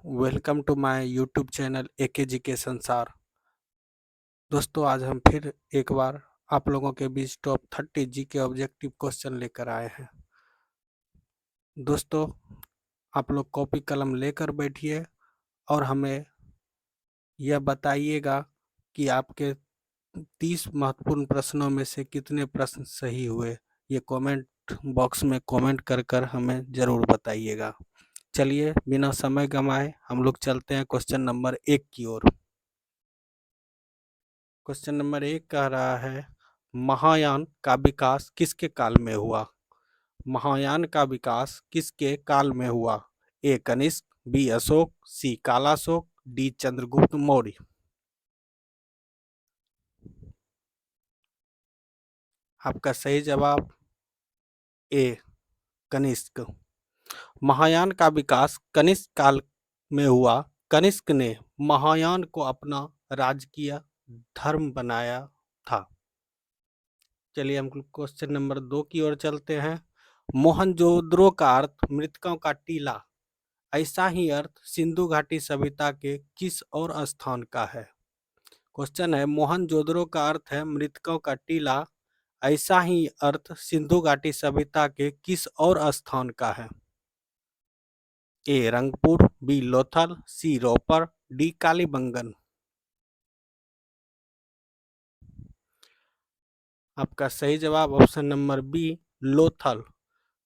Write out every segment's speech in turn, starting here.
Welcome to my YouTube channel AK ji के संसार। दोस्तों, आज हम फिर एक बार आप लोगों के बीच टॉप 30 जी के ऑब्जेक्टिव क्वेश्चन लेकर आए हैं। दोस्तों, आप लोग कॉपी कलम लेकर बैठिए और हमें यह बताइएगा कि आपके 30 महत्वपूर्ण प्रश्नों में से कितने प्रश्न सही हुए। ये कमेंट बॉक्स में कमेंट कर कर हमें ज़रूर बताइएगा। चलिए, बिना समय गंवाए हम लोग चलते हैं क्वेश्चन नंबर 1 की ओर। क्वेश्चन नंबर 1 कह रहा है, महायान का विकास किसके काल में हुआ? महायान का विकास किसके काल में हुआ? ए कनिष्क, बी अशोक, सी कालाशोक, डी चंद्रगुप्त मौर्य। आपका सही जवाब ए कनिष्क। महायान का विकास कनिष्क काल में हुआ। कनिष्क ने महायान को अपना राजकीय धर्म बनाया था। चलिए हम क्वेश्चन नंबर 2 की ओर चलते हैं। मोहनजोदड़ो का अर्थ मृतकों का टीला, ऐसा ही अर्थ सिंधु घाटी सभ्यता के किस और स्थान का है? क्वेश्चन है, मोहनजोदड़ो का अर्थ है मृतकों का टीला, ऐसा ही अर्थ सिंधु घाटी सभ्यता के किस और स्थान का है? ए रंगपुर, बी लोथल, सी रोपर, डी कालीबंगन। आपका सही जवाब ऑप्शन नंबर बी लोथल।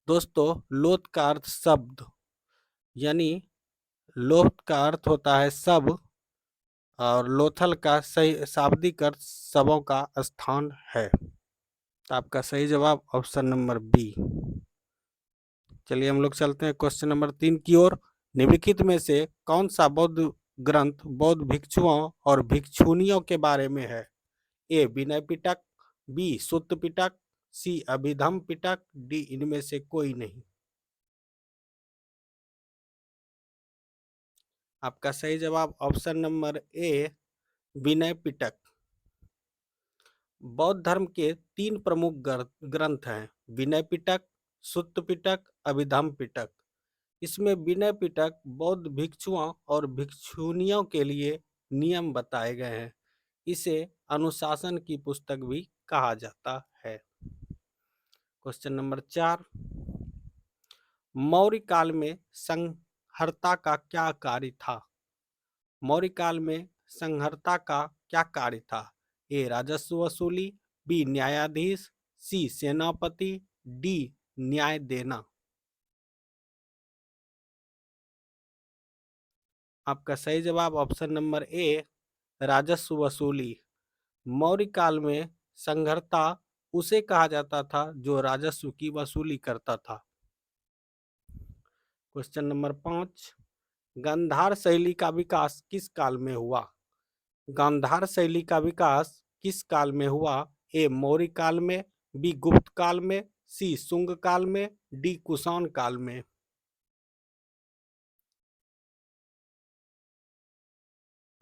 दोस्तों, लोथ का अर्थ शब्द, यानी लोथ का अर्थ होता है सब, और लोथल का सही शाब्दिक अर्थ शवों का स्थान है। तो आपका सही जवाब ऑप्शन नंबर बी। चलिए हम लोग चलते हैं क्वेश्चन नंबर 3 की ओर। निम्नलिखित में से कौन सा बौद्ध ग्रंथ बौद्ध भिक्षुओं और भिक्षुणियों के बारे में है? ए विनय पिटक, बी सुत्त पिटक, सी अभिधम पिटक, डी इनमें से कोई नहीं। आपका सही जवाब option number A Vinaya Pitaka. बौद्ध धर्म के 3 प्रमुख ग्रंथ हैं, विनय पिटक, सुत्त पिटक, अभिधम पिटक। इसमें विनय पिटक बौद्ध भिक्षुओं और भिक्षुणियों के लिए नियम बताए गए हैं। इसे अनुशासन की पुस्तक भी कहा जाता है। क्वेश्चन नंबर 4, मौर्य काल में संहर्ता का क्या कार्य था? मौर्य काल में संहर्ता का क्या कार्य था? ए राजस्व वसूली, बी न्यायाधीश, सी सेनापति, डी न्याय देना। आपका सही जवाब ऑप्शन नंबर ए राजस्व वसूली। मौर्य काल में संहर्ता उसे कहा जाता था जो राजस्व की वसूली करता था। क्वेश्चन नंबर 5, गांधार शैली का विकास किस काल में हुआ? गांधार शैली का विकास किस काल में हुआ? ए मौर्य काल में, बी गुप्त काल में, सी शुंग काल में, डी कुषाण काल में।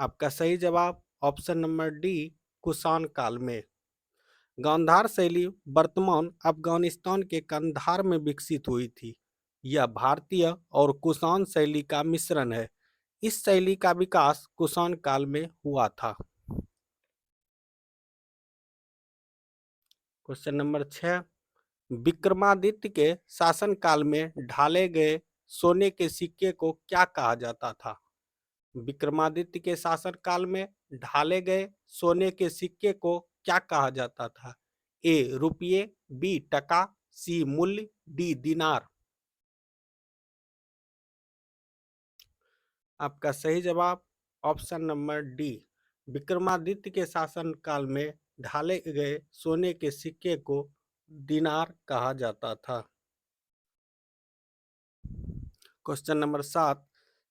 आपका सही जवाब ऑप्शन नंबर डी कुषाण काल में। गांधार शैली वर्तमान अफगानिस्तान के कंधार में विकसित हुई थी। यह भारतीय और कुषाण शैली का मिश्रण है। इस शैली का विकास कुषाण काल में हुआ था। क्वेश्चन नंबर 6, विक्रमादित्य के शासनकाल में ढाले गए सोने के सिक्के को क्या कहा जाता था? विक्रमादित्य के शासनकाल में ढाले गए सोने के सिक्के को क्या कहा जाता था? ए रुपये, बी टका, सी मूल्य, डी दिनार। आपका सही जवाब ऑप्शन नंबर डी विक्रमादित्य के शासनकाल में ढाले गए सोने के सिक्के को दिनार कहा जाता था। क्वेश्चन नंबर 7,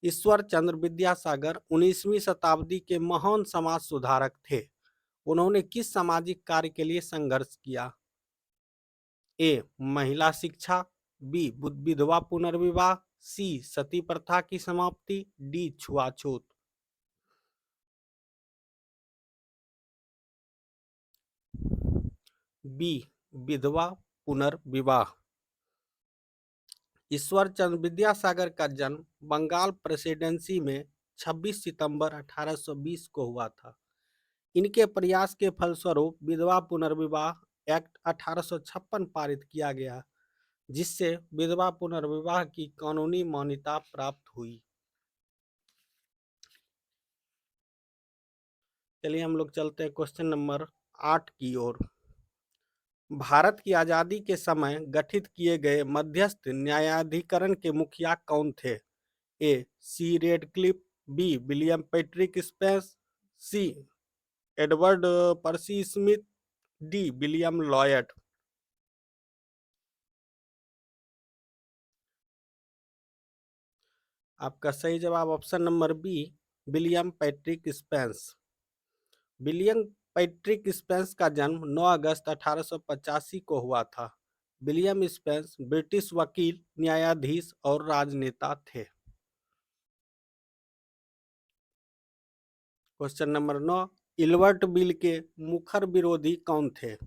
ईश्वर चंद्र विद्यासागर 19वीं शताब्दी के महान समाज सुधारक थे। उन्होंने किस सामाजिक कार्य के लिए संघर्ष किया? ए महिला शिक्षा, बी विधवा पुनर्विवाह, सी सती प्रथा की समाप्ति, डी छुआछूत। बी विधवा पुनर्विवाह। ईश्वर चंद्र विद्यासागर का जन्म बंगाल प्रेसिडेंसी में 26 सितंबर 1820 को हुआ था। इनके प्रयास के फलस्वरूप विधवा पुनर्विवाह एक्ट 1856 पारित किया गया, जिससे विधवा पुनर्विवाह की कानूनी मान्यता प्राप्त हुई। चलिए हम लोग चलते हैं क्वेश्चन नंबर 8 की ओर। भारत की आजादी के समय गठित किए गए मध्यस्थ न्यायाधिकरण के मुखिया कौन थे? A. C Radcliffe, B. William Patrick Spence, C. Edward Percy Smith, D. William Lloyd. आपका सही जवाब option number B, William Patrick Spence. William Patrick Spence का जन्म 9 अगस्त 1885 को हुआ था। विलियम स्पेंस ब्रिटिश वकील, न्यायाधीश और राजनेता थे। क्वेश्चन नंबर 9, इल्बर्ट बिल के मुखर विरोधी कौन थे?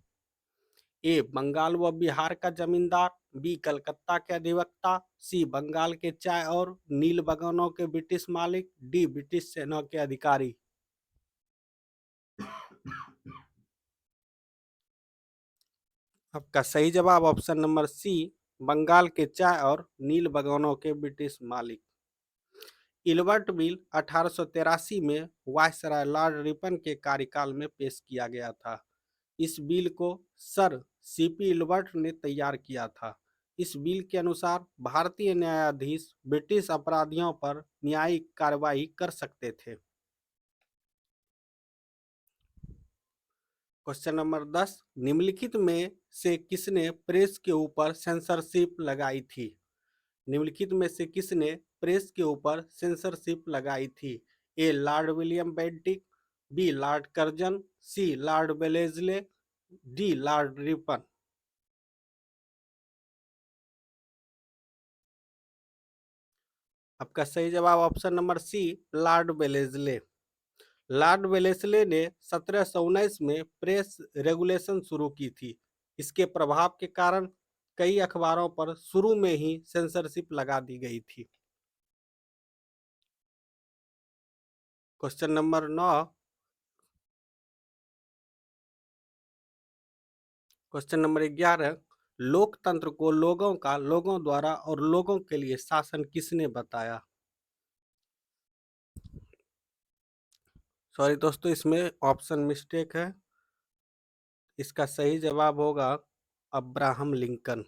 ए. बंगाल व बिहार का जमींदार, बी. कलकत्ता के अधिवक्ता, सी. बंगाल के चाय और नील बागानों के ब्रिटिश मालिक, डी. ब्रिटिश सेना के अधिकारी। आपका सही जवाब ऑप्शन नंबर सी, बंगाल के चाय और नील बागानों के ब्रिटिश मालिक। इल्बर्ट बिल 1883 में वायसराय लॉर्ड रिपन के कार्यकाल में पेश किया गया था। इस बिल को सर सीपी इल्बर्ट ने तैयार किया था। इस बिल के अनुसार भारतीय न्यायाधीश ब्रिटिश अपराधियों पर न्यायिक कार्रवाई कर सकते थे। क्वेश्चन नंबर 10, निम्नलिखित में से किसने प्रेस के ऊपर सेंसरशिप लगाई थी? निम्नलिखित में से किसने प्रेस के ऊपर सेंसरशिप लगाई थी? A. Lord William Bentinck, B. Lord Curzon, C. Lord Wellesley, D. Lord Ripon. आपका सही जवाब option number C, Lord Wellesley. Lord Wellesley ने 1719 में प्रेस रेगुलेशन शुरू की थी। इसके प्रभाव के कारण कई अखबारों पर शुरू में ही सेंसरशिप लगा दी गई थी। क्वेश्चन नंबर 9, क्वेश्चन नंबर 11, लोकतंत्र को लोगों का, लोगों द्वारा और लोगों के लिए शासन किसने बताया? सॉरी दोस्तों, इसमें ऑप्शन मिस्टेक है। इसका सही जवाब होगा अब्राहम लिंकन।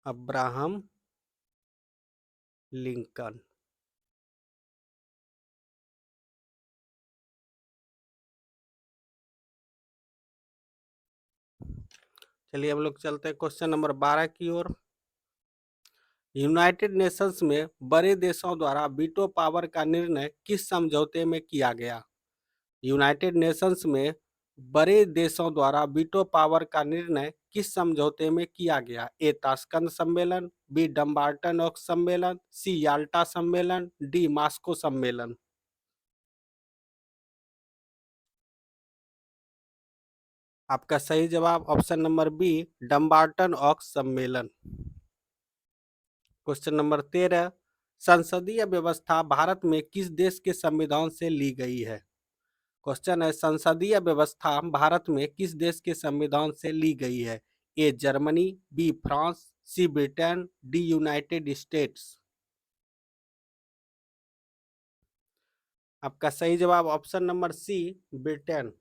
Abraham Lincoln. चलिए हम लोग चलते हैं क्वेश्चन नंबर 12 की ओर। यूनाइटेड नेशंस में बड़े देशों द्वारा वीटो पावर का निर्णय किस समझौते में किया गया? यूनाइटेड नेशंस में बड़े देशों द्वारा वीटो पावर का निर्णय किस समझौते में किया गया? ए. ताशकंद सम्मेलन, बी. डम्बार्टन ऑक्स सम्मेलन, सी. याल्टा सम्मेलन, डी. मास्को सम्मेलन। आपका सही जवाब ऑप्शन नंबर बी, डम्बार्टन ऑक्स सम्मेलन। क्वेश्चन नंबर 13, संसदीय व्यवस्था भारत में किस देश के संविधान से ली गई है? क्वेश्चन है, संसदीय व्यवस्था भारत में किस देश के संविधान से ली गई है? A. Germany, B. France, C. Britain, D. United States. आपका सही जवाब ऑप्शन नंबर सी, ब्रिटेन।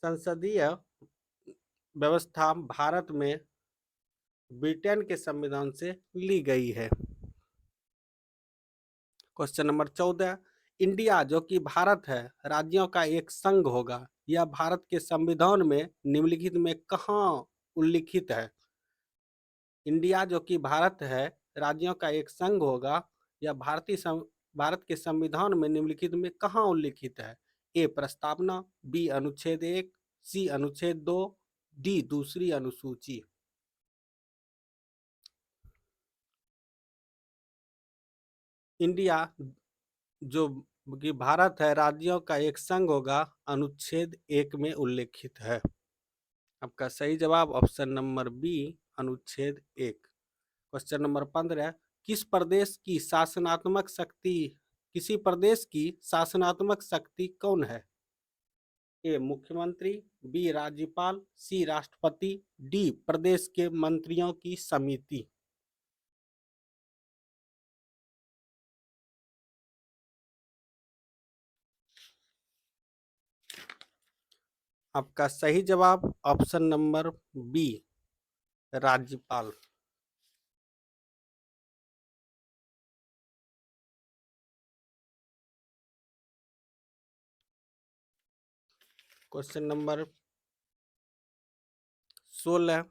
संसदीय व्यवस्था भारत में ब्रिटेन के संविधान से ली गई है। क्वेश्चन नंबर 14, इंडिया जो कि भारत है राज्यों का एक संघ होगा, यह भारत के संविधान में निम्नलिखित में कहाँ उल्लिखित है? इंडिया जो कि भारत है राज्यों का एक संघ होगा, यह भारत के संविधान में निम्नलिखित में कहाँ उल्लिखित है? ए. प्रस्तावना, बी. अनुच्छेद 1, सी. अनुच्छेद 2, डी. दूसरी अनुसूची। इंडिया जो कि भारत है राज्यों का एक संघ होगा, अनुच्छेद 1 में उल्लेखित है। आपका सही जवाब ऑप्शन नंबर बी, अनुच्छेद 1। क्वेश्चन नंबर 15, किस प्रदेश की शासनात्मक शक्ति किसी प्रदेश की शासनात्मक शक्ति कौन है? ए मुख्यमंत्री, बी राज्यपाल, सी राष्ट्रपति, डी प्रदेश के मंत्रियों की समिति। आपका सही जवाब ऑप्शन नंबर बी, राज्यपाल। क्वेश्चन नंबर 16,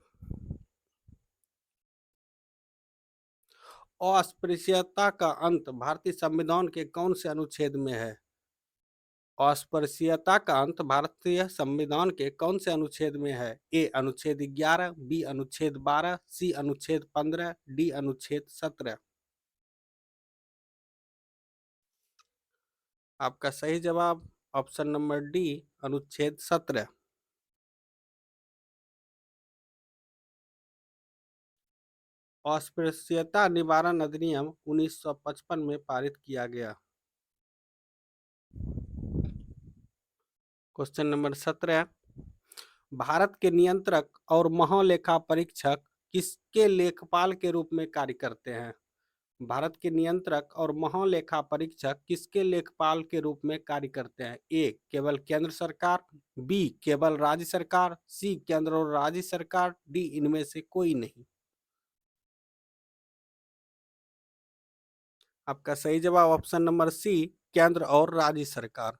अस्पृश्यता का अंत भारतीय संविधान के कौन से अनुच्छेद में है? अस्पृश्यता का अंत भारतीय संविधान के कौन से अनुच्छेद में है? ए अनुच्छेद 11, बी अनुच्छेद 12, सी अनुच्छेद 15, डी अनुच्छेद 17। आपका सही जवाब ऑप्शन नंबर डी, अनुच्छेद 17। अस्पृश्यता निवारण अधिनियम 1955 में पारित किया गया। क्वेश्चन नंबर 17, भारत के नियंत्रक और महालेखा परीक्षक किसके लेखपाल के रूप में कार्य करते हैं? भारत के नियंत्रक और महालेखा परीक्षक किसके लेखपाल के रूप में कार्य करते हैं? ए केवल केंद्र सरकार, बी केवल राज्य सरकार, सी केंद्र और राज्य सरकार, डी इनमें से कोई नहीं। आपका सही जवाब ऑप्शन नंबर सी, केंद्र और राज्य सरकार।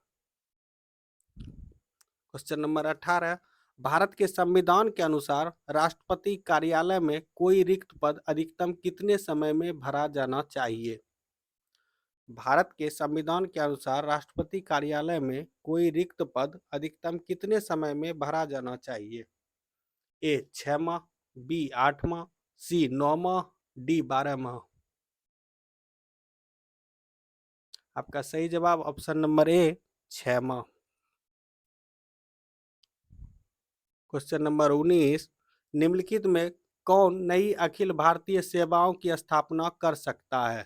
क्वेश्चन नंबर 18, भारत के संविधान के अनुसार राष्ट्रपति कार्यालय में कोई रिक्त पद अधिकतम कितने समय में भरा जाना चाहिए? भारत के संविधान के अनुसार राष्ट्रपति कार्यालय में कोई रिक्त पद अधिकतम कितने समय में भरा जाना चाहिए? ए 6 माह, बी 8 माह, सी 9 माह, डी 12 माह। आपका सही जवाब ऑप्शन नंबर ए, 6 माह। क्वेश्चन नंबर 19, निम्नलिखित में कौन नई अखिल भारतीय सेवाओं की स्थापना कर सकता है?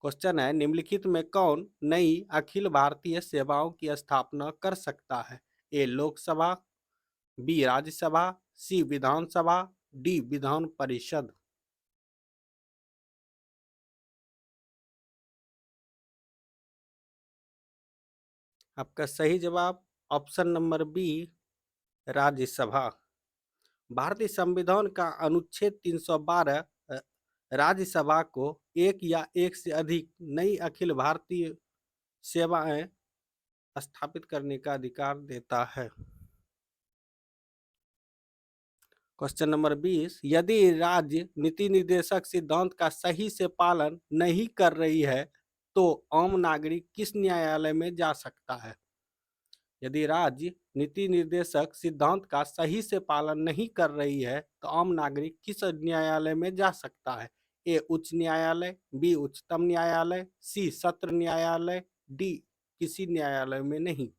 क्वेश्चन है, निम्नलिखित में कौन नई अखिल भारतीय सेवाओं की स्थापना कर सकता है? ए लोकसभा, बी राज्यसभा, सी विधानसभा, डी विधान परिषद। आपका सही जवाब ऑप्शन नंबर बी, राज्यसभा। भारतीय संविधान का अनुच्छेद 312 राज्यसभा को एक या एक से अधिक नई अखिल भारतीय सेवाएं स्थापित करने का अधिकार देता है। क्वेश्चन नंबर 20, यदि राज्य नीति निर्देशक सिद्धांत का सही से पालन नहीं कर रही है तो आम नागरिक किस न्यायालय में जा सकता है? यदि राज्य नीति निर्देशक सिद्धांत का सही से पालन नहीं कर रही है तो आम नागरिक किस न्यायालय में जा सकता है? ए उच्च न्यायालय, बी उच्चतम न्यायालय, सी सत्र न्यायालय, डी किसी न्यायालय में नहीं।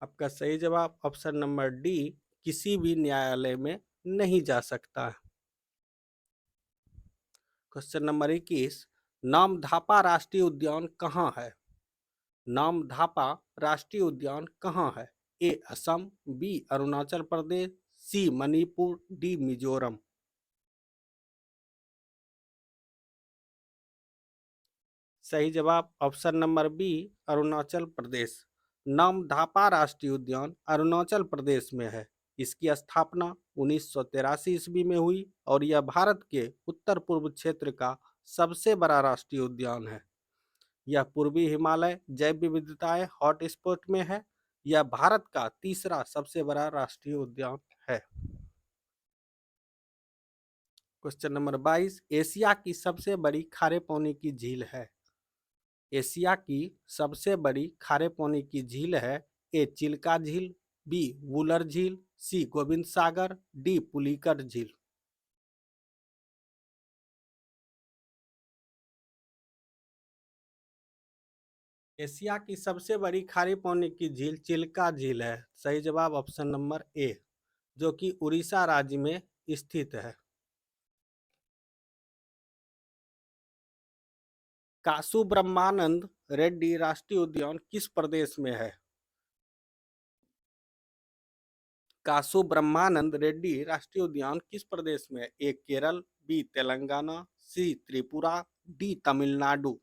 आपका सही जवाब ऑप्शन नंबर डी, किसी भी न्यायालय में नहीं जा सकता है। क्वेश्चन नंबर 21, नामधापा राष्ट्रीय उद्यान कहाँ है? नामधापा राष्ट्रीय उद्यान कहाँ है? ए असम, बी अरुणाचल प्रदेश, सी मणिपुर, डी मिजोरम। सही जवाब option number B, Arunachal Pradesh. Namdapha राष्ट्रीय उद्यान अरुणाचल प्रदेश में है। इसकी स्थापना 1983 ईस्वी में हुई और यह भारत के उत्तर पूर्व क्षेत्र का सबसे बड़ा राष्ट्रीय उद्यान है। यह पूर्वी हिमालय जैव विविधताएं हॉटस्पॉट में है। यह भारत का तीसरा सबसे बड़ा राष्ट्रीय उद्यान है। क्वेश्चन नंबर 22, एशिया की सबसे बड़ी खारे पानी की झील है? एशिया की सबसे बड़ी खारे पानी की झील है। ए चिल्का झील, बी वुलर झील, सी गोविंद सागर, डी पुलिकट झील। एशिया की सबसे बड़ी खारी पानी की झील चिल्का झील है। सही जवाब ऑप्शन नंबर ए, जो कि उड़ीसा राज्य में स्थित है। कासु ब्रह्मानंद रेड्डी राष्ट्रीय उद्यान किस प्रदेश में है? कासु ब्रह्मानंद रेड्डी राष्ट्रीय उद्यान किस प्रदेश में है? ए केरल, बी तेलंगाना, सी त्रिपुरा, डी तमिलनाडु।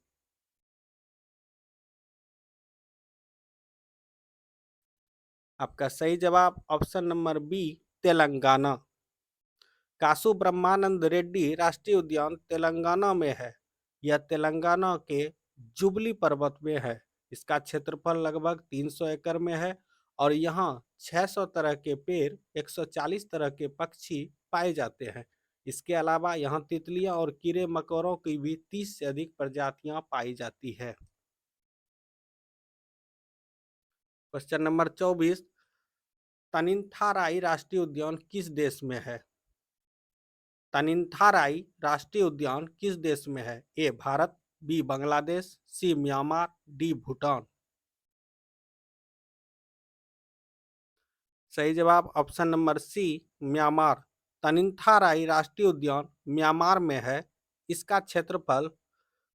आपका सही जवाब ऑप्शन नंबर बी तेलंगाना। कासु ब्रह्मानंद रेड्डी राष्ट्रीय उद्यान तेलंगाना में है। यह तेलंगाना के जुबली पर्वत में है। इसका क्षेत्रफल लगभग 300 एकड़ में है और यहाँ 600 तरह के पेड़, 140 तरह के पक्षी पाए जाते हैं। इसके अलावा यहाँ तितलियां और कीड़े मकोड़ों की भी 30 से अधिक प्रजातियां पाई जाती है। क्वेश्चन नंबर 24, तनिंथाराई राष्ट्रीय उद्यान किस देश में है? तनिंथाराई राष्ट्रीय उद्यान किस देश में है? ए भारत, बी बांग्लादेश, सी म्यांमार, डी भूटान। सही जवाब ऑप्शन नंबर सी म्यांमार। तनिंथाराई राष्ट्रीय उद्यान म्यांमार में है। इसका क्षेत्रफल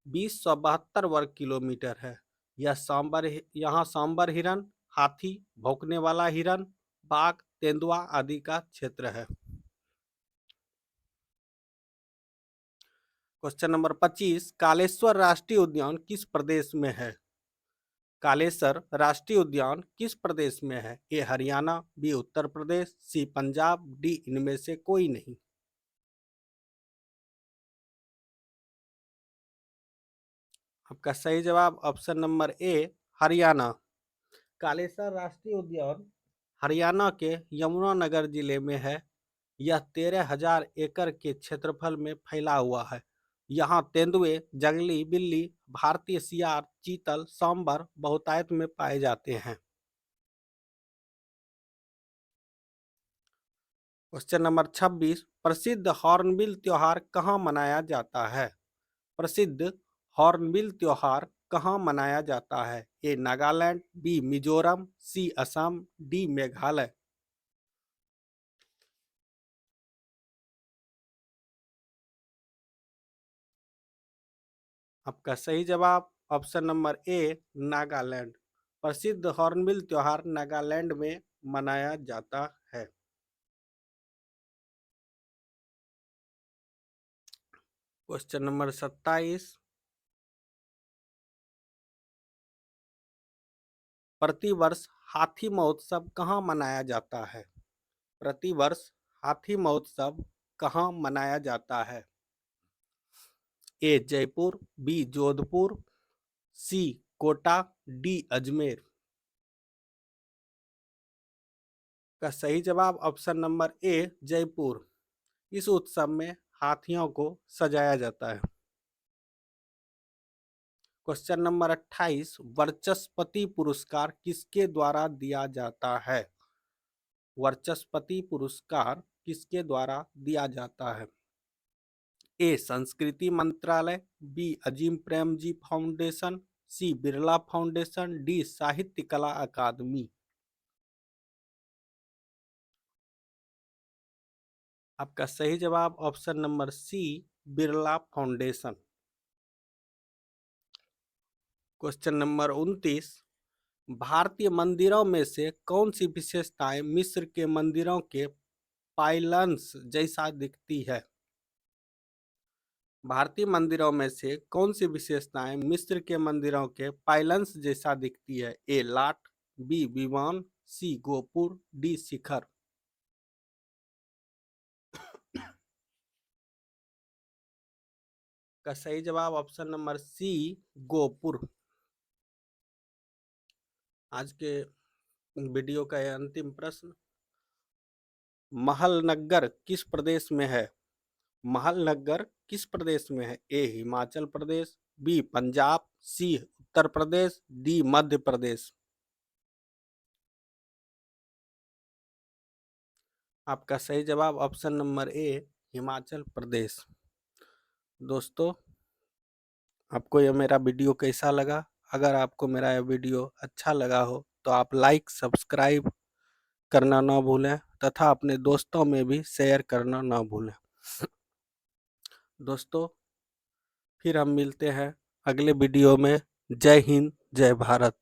2072 वर्ग किलोमीटर है। यहाँ सांबर हिरन, हाथी, भौंकने वाला हिरन, बाघ, तेंदुआ आदि का क्षेत्र है। क्वेश्चन नंबर 25, कालेश्वर राष्ट्रीय उद्यान किस प्रदेश में है? कालेश्वर राष्ट्रीय उद्यान किस प्रदेश में है? ए हरियाणा, बी उत्तर प्रदेश, सी पंजाब, डी इनमें से कोई नहीं। आपका सही जवाब option number A Haryana. Kaleshwar राष्ट्रीय उद्यान हरियाणा के यमुनानगर जिले में है। यह 13,000 एकड़ के क्षेत्रफल में फैला हुआ है। यहाँ तेंदुए, जंगली बिल्ली, भारतीय सियार, चीतल, सांबर बहुतायत में पाए जाते हैं। क्वेश्चन नंबर 26, प्रसिद्ध हॉर्नबिल त्योहार कहाँ मनाया जाता है? प्रसिद्ध हॉर्नबिल त्योहार कहाँ मनाया जाता है? ए नागालैंड, बी मिजोरम, सी असम, डी मेघालय। आपका सही जवाब ऑप्शन नंबर ए नागालैंड। प्रसिद्ध हॉर्नबिल त्योहार नागालैंड में मनाया जाता है। क्वेश्चन नंबर 27, प्रतिवर्ष हाथी महोत्सव कहाँ मनाया जाता है? प्रतिवर्ष हाथी महोत्सव कहाँ मनाया जाता है? ए जयपुर, बी जोधपुर, सी कोटा, डी अजमेर। का सही जवाब ऑप्शन नंबर ए जयपुर। इस उत्सव में हाथियों को सजाया जाता है। क्वेश्चन नंबर 28, वर्चस्पति पुरस्कार किसके द्वारा दिया जाता है? वर्चस्पति पुरस्कार किसके द्वारा दिया जाता है? ए संस्कृति मंत्रालय, B Azim Premji foundation, C Birla foundation, D Sahitya Kala Akademi. आपका सही जवाब option number C Birla foundation. Question number 29, भारतीय मंदिरों में से कौन सी विशेषताएं मिस्र के मंदिरों के पाइलन्स जैसा दिखती है? भारतीय मंदिरों में से कौन सी विशेषताएं मिस्र के मंदिरों के पाइलन्स जैसा दिखती है? ए लाट, बी विमान, सी गोपुर, डी शिखर। का सही जवाब ऑप्शन नंबर सी गोपुर। आज के वीडियो का यह अंतिम प्रश्न, महलनगर किस प्रदेश में है? महलनगर किस प्रदेश में है? ए हिमाचल प्रदेश, बी पंजाब, सी उत्तर प्रदेश, डी मध्य प्रदेश। आपका सही जवाब option number A Himachal Pradesh. दोस्तों, आपको यह मेरा वीडियो कैसा लगा अगर आपको मेरा यह वीडियो अच्छा लगा हो तो आप लाइक सब्सक्राइब करना ना भूलें तथा अपने दोस्तों में भी शेयर करना ना भूलें। दोस्तों, फिर हम मिलते हैं अगले वीडियो में। जय हिंद, जय भारत।